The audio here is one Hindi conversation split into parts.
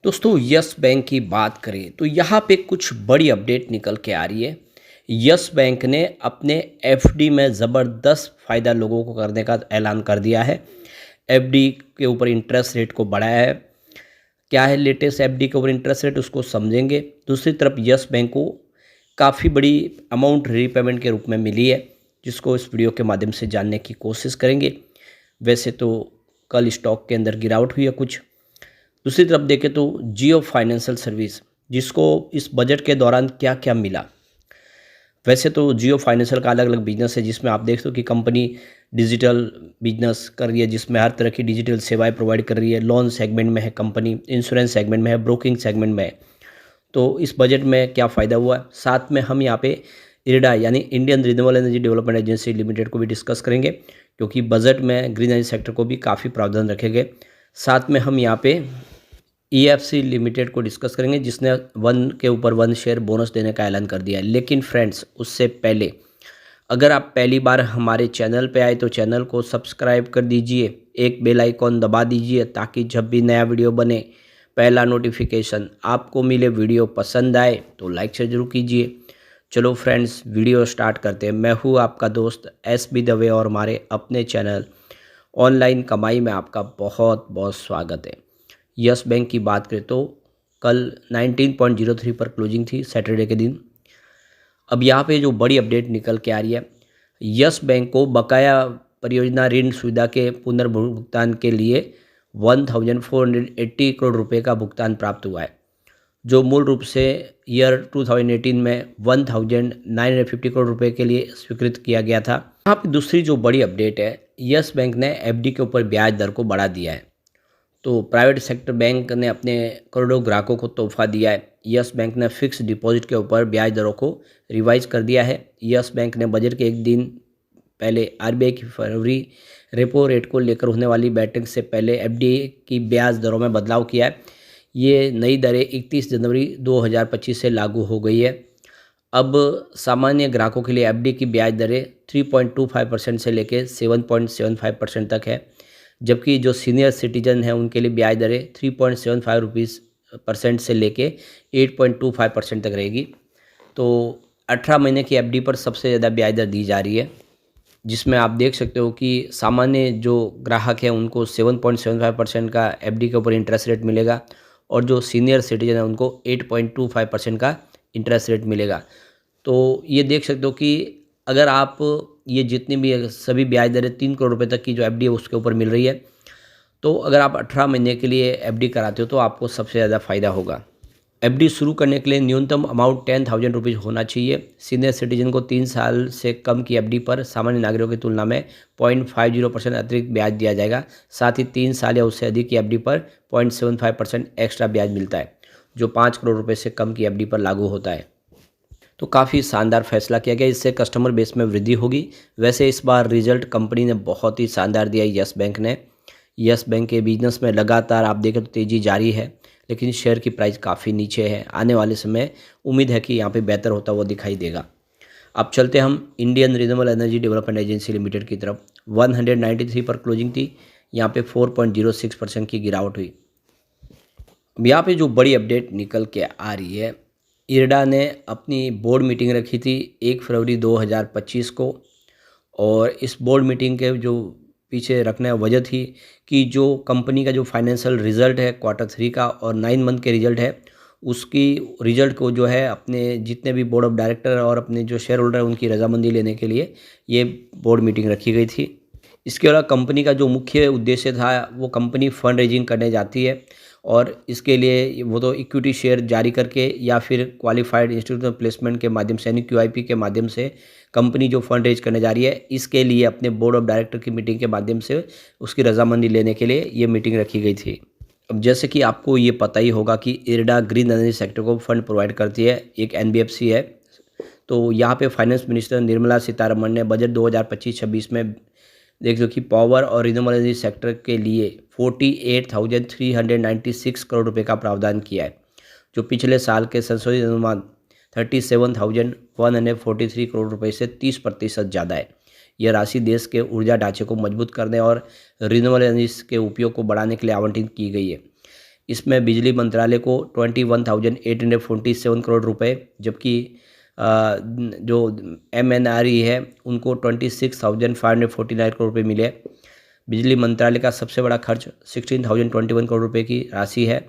दोस्तों यस बैंक की बात करें तो यहाँ पे कुछ बड़ी अपडेट निकल के आ रही है। यस बैंक ने अपने एफडी में ज़बरदस्त फ़ायदा लोगों को करने का ऐलान कर दिया है। एफडी के ऊपर इंटरेस्ट रेट को बढ़ाया है। क्या है लेटेस्ट एफडी के ऊपर इंटरेस्ट रेट उसको समझेंगे। दूसरी तरफ यस बैंक को काफ़ी बड़ी अमाउंट रीपेमेंट के रूप में मिली है, जिसको इस वीडियो के माध्यम से जानने की कोशिश करेंगे। वैसे तो कल स्टॉक के अंदर गिरावट हुई है कुछ। दूसरी तरफ देखें तो जियो फाइनेंशियल सर्विस, जिसको इस बजट के दौरान क्या क्या मिला। वैसे तो जियो फाइनेंशियल का अलग अलग बिजनेस है, जिसमें आप देख सकते हो कि कंपनी डिजिटल बिजनेस कर रही है, जिसमें हर तरह की डिजिटल सेवाएं प्रोवाइड कर रही है। लोन सेगमेंट में है कंपनी, इंश्योरेंस सेगमेंट में है, ब्रोकिंग सेगमेंट में है। तो इस बजट में क्या फ़ायदा हुआ, साथ में हम यहाँ पे इरडा यानी Indian renewable energy development agency limited को भी डिस्कस करेंगे, क्योंकि बजट में ग्रीन एनर्जी सेक्टर को भी काफ़ी प्रावधान रखे गए। साथ में हम यहाँ पे ईएफसी लिमिटेड को डिस्कस करेंगे, जिसने 1 के ऊपर 1 शेयर बोनस देने का ऐलान कर दिया है। लेकिन फ्रेंड्स, उससे पहले अगर आप पहली बार हमारे चैनल पे आए तो चैनल को सब्सक्राइब कर दीजिए, एक बेल आइकॉन दबा दीजिए, ताकि जब भी नया वीडियो बने पहला नोटिफिकेशन आपको मिले। वीडियो पसंद आए तो लाइक शेयर जरूर कीजिए। चलो फ्रेंड्स, वीडियो स्टार्ट करते हैं। मैं हूँ आपका दोस्त एसबी दवे और हमारे अपने चैनल ऑनलाइन कमाई में आपका बहुत बहुत स्वागत है। यस बैंक की बात करें तो कल 19.03 पर क्लोजिंग थी सैटरडे के दिन। अब यहाँ पे जो बड़ी अपडेट निकल के आ रही है, यस बैंक को बकाया परियोजना ऋण सुविधा के पुनर्भुगतान के लिए 1480 करोड़ रुपए का भुगतान प्राप्त हुआ है, जो मूल रूप से ईयर 2018 में 1950 करोड़ रुपए के लिए स्वीकृत किया गया था। यहाँ पे दूसरी जो बड़ी अपडेट है, यस बैंक ने एफडी के ऊपर ब्याज दर को बढ़ा दिया है। तो प्राइवेट सेक्टर बैंक ने अपने करोड़ों ग्राहकों को तोहफा दिया है। यस बैंक ने फिक्स डिपॉजिट के ऊपर ब्याज दरों को रिवाइज कर दिया है। यस बैंक ने बजट के एक दिन पहले आरबीआई की फरवरी रेपो रेट को लेकर होने वाली बैठक से पहले एफडी की ब्याज दरों में बदलाव किया है। ये नई दरें 31 जनवरी 2025 से लागू हो गई है। अब सामान्य ग्राहकों के लिए एफडी की ब्याज दरें 3.25% से लेकर 7.75% तक है, जबकि जो सीनियर सिटीजन हैं उनके लिए ब्याज दरें 3.75% से लेके 8.25% तक रहेगी। तो 18 महीने की एफडी पर सबसे ज़्यादा ब्याज दर दी जा रही है, जिसमें आप देख सकते हो कि सामान्य जो ग्राहक हैं उनको 7.75% का एफडी के ऊपर इंटरेस्ट रेट मिलेगा, और जो सीनियर सिटीजन है उनको 8.25% का इंटरेस्ट रेट मिलेगा। तो ये देख सकते हो कि अगर आप ये जितनी भी सभी ब्याज दरें 3 करोड़ रुपए तक की जो एफडी है उसके ऊपर मिल रही है, तो अगर आप 18 महीने के लिए एफडी कराते हो तो आपको सबसे ज़्यादा फ़ायदा होगा। एफडी शुरू करने के लिए न्यूनतम अमाउंट 10,000 रुपीज़ होना चाहिए। सीनियर सिटीजन को 3 साल से कम की एफडी पर सामान्य नागरिकों की तुलना में 0.50% अतिरिक्त ब्याज दिया जाएगा। साथ ही 3 साल या उससे अधिक की एफडी पर 0.75% एक्स्ट्रा ब्याज मिलता है, जो 5 करोड़ रुपये से कम की एफडी पर लागू होता है। तो काफ़ी शानदार फैसला किया गया, इससे कस्टमर बेस में वृद्धि होगी। वैसे इस बार रिजल्ट कंपनी ने बहुत ही शानदार दिया है यस बैंक ने। यस बैंक के बिजनेस में लगातार आप देखें तो तेज़ी जारी है, लेकिन शेयर की प्राइस काफ़ी नीचे है। आने वाले समय उम्मीद है कि यहाँ पे बेहतर होता हुआ दिखाई देगा। अब चलते हम Indian renewable energy development agency limited की तरफ। 193 पर क्लोजिंग थी, यहाँ पे 4.06% की गिरावट हुई। अब यहाँ पे जो बड़ी अपडेट निकल के आ रही है, इरडा ने अपनी बोर्ड मीटिंग रखी थी 1 फरवरी 2025 को, और इस बोर्ड मीटिंग के जो पीछे रखने वजह थी कि जो कंपनी का जो फाइनेंशियल रिजल्ट है Q3 का और 9 मंथ के रिजल्ट है, उसकी रिजल्ट को जो है अपने जितने भी बोर्ड ऑफ डायरेक्टर और अपने जो शेयर होल्डर है उनकी रजामंदी लेने के लिए ये बोर्ड मीटिंग रखी गई थी। इसके अलावा कंपनी का जो मुख्य उद्देश्य था वो कंपनी फंड रेजिंग करने जाती है, और इसके लिए वो तो इक्विटी शेयर जारी करके या फिर क्वालिफाइड इंस्टीट्यूशनल प्लेसमेंट के माध्यम से यानी क्यूआईपी के माध्यम से कंपनी जो फंड रेज करने जा रही है, इसके लिए अपने बोर्ड ऑफ डायरेक्टर की मीटिंग के माध्यम से उसकी रजामंदी लेने के लिए ये मीटिंग रखी गई थी। अब जैसे कि आपको ये पता ही होगा कि इरडा ग्रीन एनर्जी सेक्टर को फंड प्रोवाइड करती है, एक एनबीएफसी है। तो यहाँ पे फाइनेंस मिनिस्टर निर्मला सीतारमण ने बजट 2025-26 में देख लो कि पावर और रिन्यूएबल एनर्जी सेक्टर के लिए 48,396 करोड़ रुपए का प्रावधान किया है, जो पिछले साल के संशोधित अनुमान 37,143 करोड़ रुपए से 30% ज़्यादा है। यह राशि देश के ऊर्जा ढांचे को मजबूत करने और रिन्यूएबल एनर्जी के उपयोग को बढ़ाने के लिए आवंटित की गई है। इसमें बिजली मंत्रालय को 21,847 करोड़ रुपए, जबकि जो MNRE है उनको 26,549 करोड़ रुपए मिले। बिजली मंत्रालय का सबसे बड़ा खर्च 16,021 करोड़ रुपए की राशि है,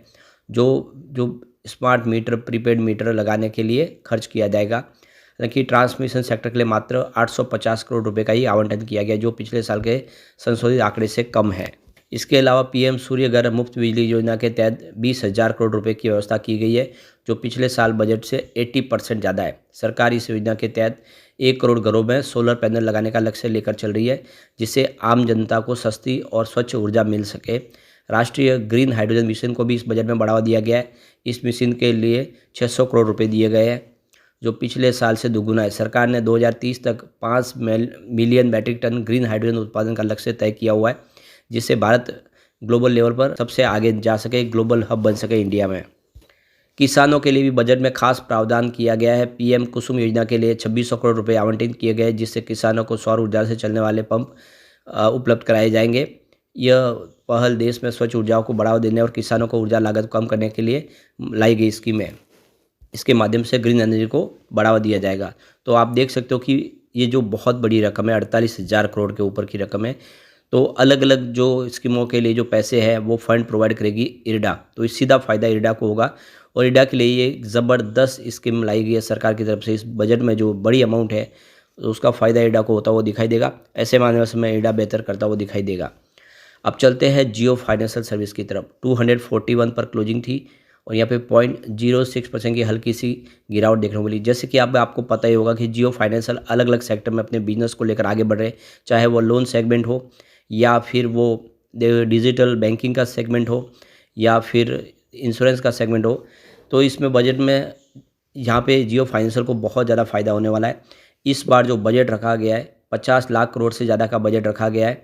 जो जो स्मार्ट मीटर, प्रीपेड मीटर लगाने के लिए खर्च किया जाएगा। हालांकि ट्रांसमिशन सेक्टर के लिए मात्र 850 करोड़ रुपए का ही आवंटन किया गया, जो पिछले साल के संशोधित आंकड़े से कम है। इसके अलावा PM सूर्य घर मुफ्त बिजली योजना के तहत 20,000 करोड़ रुपए की व्यवस्था की गई है, जो पिछले साल बजट से 80% ज़्यादा है। सरकार इस योजना के तहत 1 करोड़ घरों में सोलर पैनल लगाने का लक्ष्य लेकर चल रही है, जिससे आम जनता को सस्ती और स्वच्छ ऊर्जा मिल सके। राष्ट्रीय ग्रीन हाइड्रोजन मिशन को भी इस बजट में बढ़ावा दिया गया है। इस मिशन के लिए 600 करोड़ रुपए दिए गए हैं, जो पिछले साल से दुगुना है। सरकार ने 2030 तक 5 million metric ton green hydrogen उत्पादन का लक्ष्य तय किया हुआ है, जिससे भारत ग्लोबल लेवल पर सबसे आगे जा सके, ग्लोबल हब बन सके इंडिया में। किसानों के लिए भी बजट में खास प्रावधान किया गया है। PM कुसुम योजना के लिए 2600 करोड़ रुपए आवंटित किए गए, जिससे किसानों को सौर ऊर्जा से चलने वाले पंप उपलब्ध कराए जाएंगे। यह पहल देश में स्वच्छ ऊर्जाओं को बढ़ावा देने और किसानों को ऊर्जा लागत कम करने के लिए लाई गई स्कीम है। इसके माध्यम से ग्रीन एनर्जी को बढ़ावा दिया जाएगा। तो आप देख सकते हो कि ये जो बहुत बड़ी रकम है, 48,000 करोड़ के ऊपर की रकम है। तो अलग अलग जो स्कीमों के लिए जो पैसे हैं वो फंड प्रोवाइड करेगी इरडा, तो इस सीधा फ़ायदा इरडा को होगा। और इरडा के लिए ये ज़बरदस्त स्कीम लाई गई है सरकार की तरफ से। इस बजट में जो बड़ी अमाउंट है तो उसका फ़ायदा इरडा को होता हुआ दिखाई देगा। ऐसे मामले में इरडा बेहतर करता हुआ दिखाई देगा। अब चलते हैं जियो फाइनेंशियल सर्विस की तरफ। 241 पर क्लोजिंग थी और यहाँ पे 0.06% की हल्की सी गिरावट देखने को मिली। जैसे कि आपको पता ही होगा कि जियो फाइनेंशियल अलग अलग सेक्टर में अपने बिजनेस को लेकर आगे बढ़ रहे हैं, चाहे वो लोन सेगमेंट हो या फिर वो डिजिटल बैंकिंग का सेगमेंट हो या फिर इंश्योरेंस का सेगमेंट हो। तो इसमें बजट में यहाँ पे जियो फाइनेंशियल को बहुत ज़्यादा फ़ायदा होने वाला है। इस बार जो बजट रखा गया है 50 लाख करोड़ से ज़्यादा का बजट रखा गया है।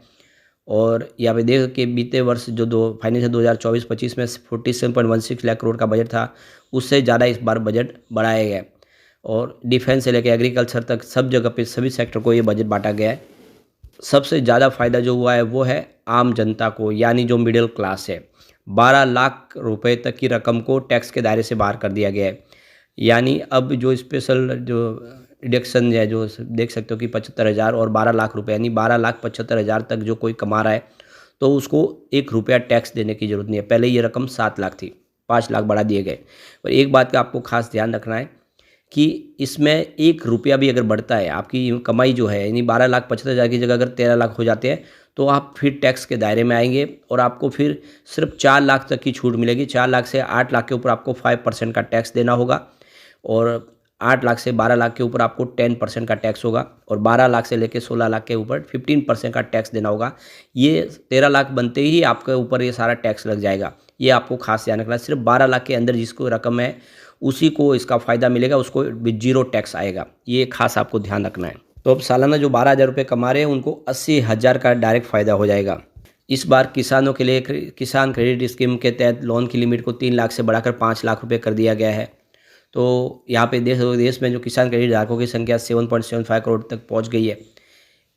और यहाँ पे देख के बीते वर्ष जो फाइनेंशियल 2024-25 में 47.16 लाख करोड़ का बजट था, उससे ज़्यादा इस बार बजट बढ़ाया गया है। और डिफेंस से लेकर एग्रीकल्चर तक सब जगह पे सभी सेक्टर को ये बजट बांटा गया है। सबसे ज़्यादा फ़ायदा जो हुआ है वो है आम जनता को, यानी जो मिडिल क्लास है। 12 लाख रुपए तक की रकम को टैक्स के दायरे से बाहर कर दिया गया है। यानी अब जो स्पेशल जो डिडक्शन है, जो देख सकते हो कि 75,000 और 12 लाख रुपए, यानी 12,75,000 तक जो कोई कमा रहा है तो उसको 1 रुपया टैक्स देने की ज़रूरत नहीं है। पहले ये रकम 7 लाख थी, 5 लाख बढ़ा दिए गए। और एक बात का आपको खास ध्यान रखना है कि इसमें 1 रुपया भी अगर बढ़ता है, आपकी कमाई जो है यानी 12,75,000 की जगह अगर 13 लाख हो जाते हैं तो आप फिर टैक्स के दायरे में आएंगे और आपको फिर सिर्फ 4 लाख तक की छूट मिलेगी। 4 लाख से 8 लाख के ऊपर आपको 5% का टैक्स देना होगा और 8 लाख से 12 लाख के ऊपर आपको 10% का टैक्स होगा और 12 लाख से लेकर 16 लाख के ऊपर 15% का टैक्स देना होगा। ये 13 लाख बनते ही आपके ऊपर ये सारा टैक्स लग जाएगा। ये आपको खास ध्यान रखना है। सिर्फ 12 लाख के अंदर जिसको रकम है उसी को इसका फ़ायदा मिलेगा, उसको 0 टैक्स आएगा। ये खास आपको ध्यान रखना है। तो अब सालाना जो 12,000 रुपये कमा रहे हैं उनको 80,000 का डायरेक्ट फ़ायदा हो जाएगा। इस बार किसानों के लिए किसान क्रेडिट स्कीम के तहत लोन की लिमिट को 3 लाख से बढ़ाकर 5 लाख रुपये कर दिया गया है। तो यहाँ पे देश में जो किसान क्रेडिट धारकों की संख्या 7.75 करोड़ तक पहुँच गई है।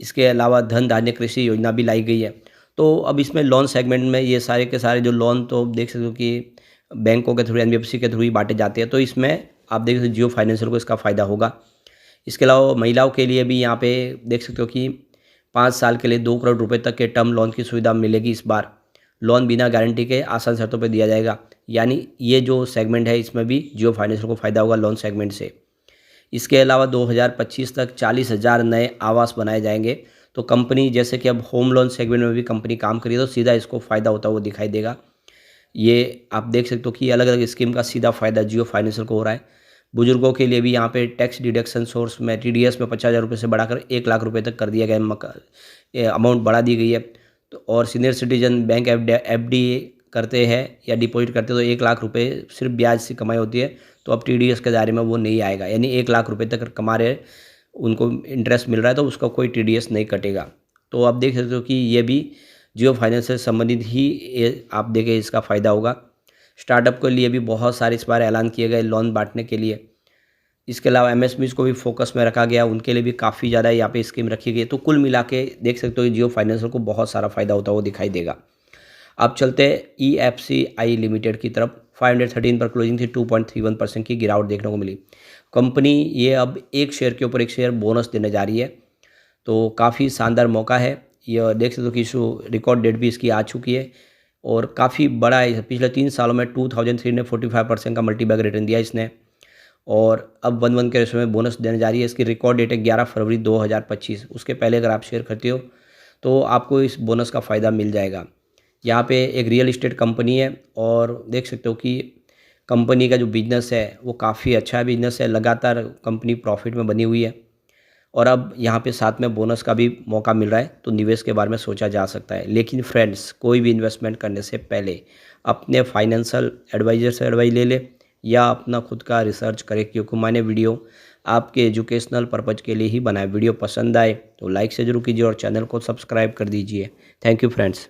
इसके अलावा धन धान्य कृषि योजना भी लाई गई है। तो अब इसमें लोन सेगमेंट में ये सारे के सारे जो लोन तो देख सकते हो कि बैंकों के थ्रू, NBFC के थ्रू ही बांटे जाते हैं। तो इसमें आप देख सकते हो जियो फाइनेंशियल को इसका फ़ायदा होगा। इसके अलावा महिलाओं के लिए भी यहाँ पे देख सकते हो कि 5 साल के लिए 2 करोड़ रुपए तक के टर्म लोन की सुविधा मिलेगी। इस बार लोन बिना गारंटी के आसान शर्तों पे दिया जाएगा। यानी ये जो सेगमेंट है इसमें भी जियो फाइनेंशियल को फ़ायदा होगा लोन सेगमेंट से। इसके अलावा 2025 तक 40,000 नए आवास बनाए जाएंगे। तो कंपनी जैसे कि अब होम लोन सेगमेंट में भी कंपनी काम करी है तो सीधा इसको फ़ायदा होता हुआ दिखाई देगा। ये आप देख सकते हो कि अलग अलग स्कीम का सीधा फ़ायदा जियो फाइनेंशियल को हो रहा है। बुजुर्गों के लिए भी यहाँ पे टैक्स डिडक्शन सोर्स में TDS में 50,000 रुपये से बढ़ाकर 1 लाख रुपये तक कर दिया गया, अमाउंट बढ़ा दी गई है। तो और सीनियर सिटीजन बैंक FD करते हैं या डिपॉजिट करते हैं तो 1 लाख रुपये सिर्फ ब्याज से कमाई होती है, तो अब TDS के दायरे में वो नहीं आएगा। यानी 1 लाख रुपये तक कमा रहे उनको इंटरेस्ट मिल रहा है तो उसका कोई TDS नहीं कटेगा। तो आप देख सकते हो कि ये भी जियो फाइनेंस से संबंधित ही आप देखें इसका फ़ायदा होगा। स्टार्टअप के लिए भी बहुत सारे इस बार ऐलान किए गए लोन बांटने के लिए। इसके अलावा MSMEs को भी फोकस में रखा गया, उनके लिए भी काफ़ी ज़्यादा यहाँ पे स्कीम रखी गई। तो कुल मिला के देख सकते हो कि जियो फाइनेंशियल को बहुत सारा फ़ायदा होता हुआ दिखाई देगा। अब चलते हैं EFCI लिमिटेड की तरफ। 513 पर क्लोजिंग थी, 2.31% की गिरावट देखने को मिली। कंपनी ये अब एक शेयर के ऊपर एक शेयर बोनस देने जा रही है, तो काफ़ी शानदार मौका है। यह देख सकते हो कि इशू रिकॉर्ड डेट भी इसकी आ चुकी है और काफ़ी बड़ा है। पिछले 3 सालों में 2003 ने 45% का मल्टीबैग रिटर्न दिया इसने, और अब 1:1 के रेशो में बोनस देने जा रही है। इसकी रिकॉर्ड डेट है 11 फरवरी 2025। उसके पहले अगर आप शेयर खरीदते हो तो आपको इस बोनस का फ़ायदा मिल जाएगा। यहाँ पे एक रियल इस्टेट कंपनी है और देख सकते हो कि कंपनी का जो बिजनेस है वो काफ़ी अच्छा बिजनेस है, लगातार कंपनी प्रॉफिट में बनी हुई है और अब यहाँ पे साथ में बोनस का भी मौका मिल रहा है, तो निवेश के बारे में सोचा जा सकता है। लेकिन फ्रेंड्स, कोई भी इन्वेस्टमेंट करने से पहले अपने फाइनेंशियल एडवाइज़र से एडवाइस ले ले या अपना खुद का रिसर्च करें, क्योंकि मैंने वीडियो आपके एजुकेशनल पर्पज़ के लिए ही बनाया। वीडियो पसंद आए तो लाइक से जरूर कीजिए और चैनल को सब्सक्राइब कर दीजिए। Thank you friends.